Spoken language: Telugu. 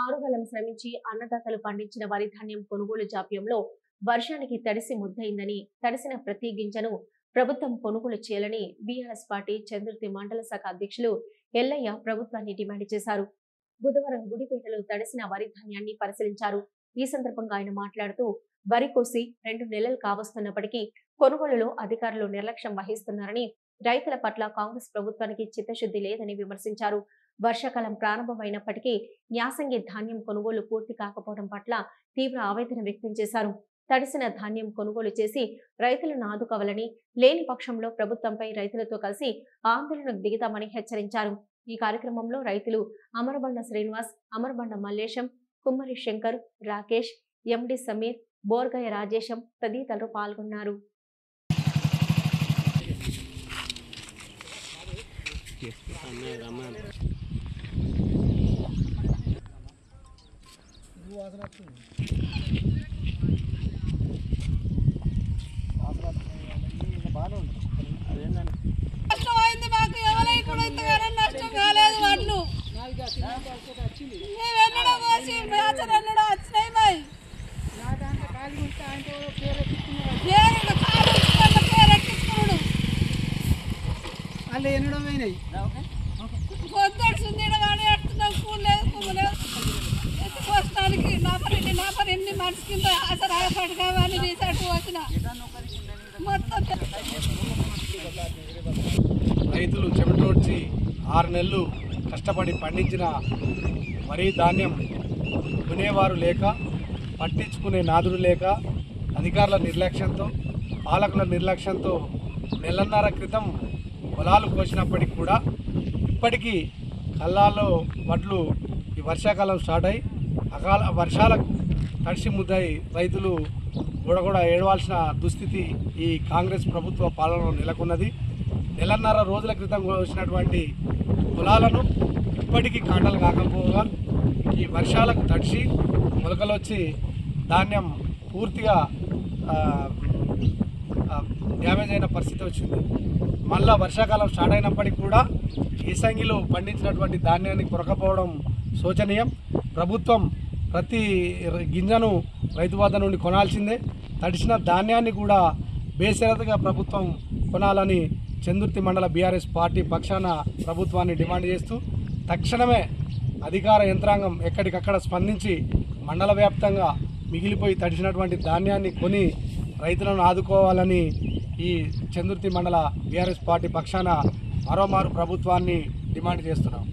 ఆరుగాలం శ్రమించి అన్నదాతలు పండించిన వరి ధాన్యం కొనుగోలు జాప్యంలో వర్షానికి తడిసి ముద్దయిందని, తడిసిన ప్రతి గింజను ప్రభుత్వం కొనుగోలు చేయాలని బీఆర్ఎస్ పార్టీ చంద్రుతి మండల శాఖ అధ్యక్షులు ఎల్లయ్య ప్రభుత్వాన్ని డిమాండ్ చేశారు. బుధవారం గుడిపేటలో తడిసిన వరి ధాన్యాన్ని పరిశీలించారు. ఈ సందర్భంగా ఆయన మాట్లాడుతూ, వరి కోసి 2 నెలలు కావస్తున్నప్పటికీ కొనుగోలులో అధికారులు నిర్లక్ష్యం వహిస్తున్నారని, రైతుల పట్ల కాంగ్రెస్ ప్రభుత్వానికి చిత్తశుద్ధి లేదని విమర్శించారు. వర్షాకాలం ప్రారంభమైనప్పటికీ యాసంగి ధాన్యం కొనుగోలు పూర్తి కాకపోవడం పట్ల తీవ్ర ఆవేదన వ్యక్తం చేశారు. తడిసిన ధాన్యం కొనుగోలు చేసి రైతులను ఆదుకోవాలని, లేని పక్షంలో ప్రభుత్వంపై రైతులతో కలిసి ఆందోళనకు దిగుతామని హెచ్చరించారు. ఈ కార్యక్రమంలో రైతులు అమరబండ శ్రీనివాస్, అమరబండ మల్లేశం, కుమ్మరి శంకర్, రాకేష్, ఎండి సమీర్, బోర్గయ్య రాజేశం తదితరులు పాల్గొన్నారు. నష్టమైంది, మాకు ఎవరైనా కూడా ఇంతగానో నష్టం కాలేదు. వాళ్ళు మేము ఎన్నడో పోసి ఎన్నడో వచ్చినాయి. మరి పేరెక్కిస్తున్నాడు వాళ్ళు ఎన్నడో పోయినాయి. పొద్దుడుతుంది వాడు ఎడుతున్నాం. స్కూల్ లేదు, పువ్వు లేదు. ఎత్తుకోవడానికి నాపరెన్ని మనిషి కింద అసలు ఆగపడి కావాలి. రీసెంట్ వచ్చిన మొత్తం రైతులు చెమటోడ్చి 6 నెలలు కష్టపడి పండించిన వరి ధాన్యం కొనేవారు లేక, పట్టించుకునే నాదుడు లేక, అధికారుల నిర్లక్ష్యంతో, పాలకుల నిర్లక్ష్యంతో నెలన్నర క్రితం పొలాలు కోసినప్పటికి కూడా ఇప్పటికీ కళ్ళాల్లో వడ్లు ఈ వర్షాకాలం స్టార్ట్ అయ్యి అకాల వర్షాలకు తడిసి ముద్దయి రైతులు కూడా ఏడవాల్సిన దుస్థితి ఈ కాంగ్రెస్ ప్రభుత్వ పాలనలో నెలకొన్నది. నెలన్నర రోజుల క్రితం కోసినటువంటి పొలాలను ఇప్పటికీ కాంటలు కాకపోగా ఈ వర్షాలకు తడిసి మొలకలు వచ్చి ధాన్యం పూర్తిగా డ్యామేజ్ అయిన పరిస్థితి వచ్చింది. మళ్ళా వర్షాకాలం స్టార్ట్ అయినప్పటికీ కూడా ఈసంగిలో పండించినటువంటి ధాన్యాన్ని కొరకపోవడం శోచనీయం. ప్రభుత్వం ప్రతి గింజను రైతు వద్ద నుండి కొనాల్సిందే. తడిసిన ధాన్యాన్ని కూడా బేషరతుగా ప్రభుత్వం కొనాలని చందుర్తి మండల బీఆర్ఎస్ పార్టీ పక్షాన ప్రభుత్వాన్ని డిమాండ్ చేస్తూ, తక్షణమే అధికార యంత్రాంగం ఎక్కడికక్కడ స్పందించి మండల వ్యాప్తంగా మిగిలిపోయి తడిసినటువంటి ధాన్యాన్ని కొని రైతులను ఆదుకోవాలని ఈ చందుర్తి మండల బీఆర్ఎస్ పార్టీ పక్షాన మరోమారు ప్రభుత్వాన్ని డిమాండ్ చేస్తున్నాం.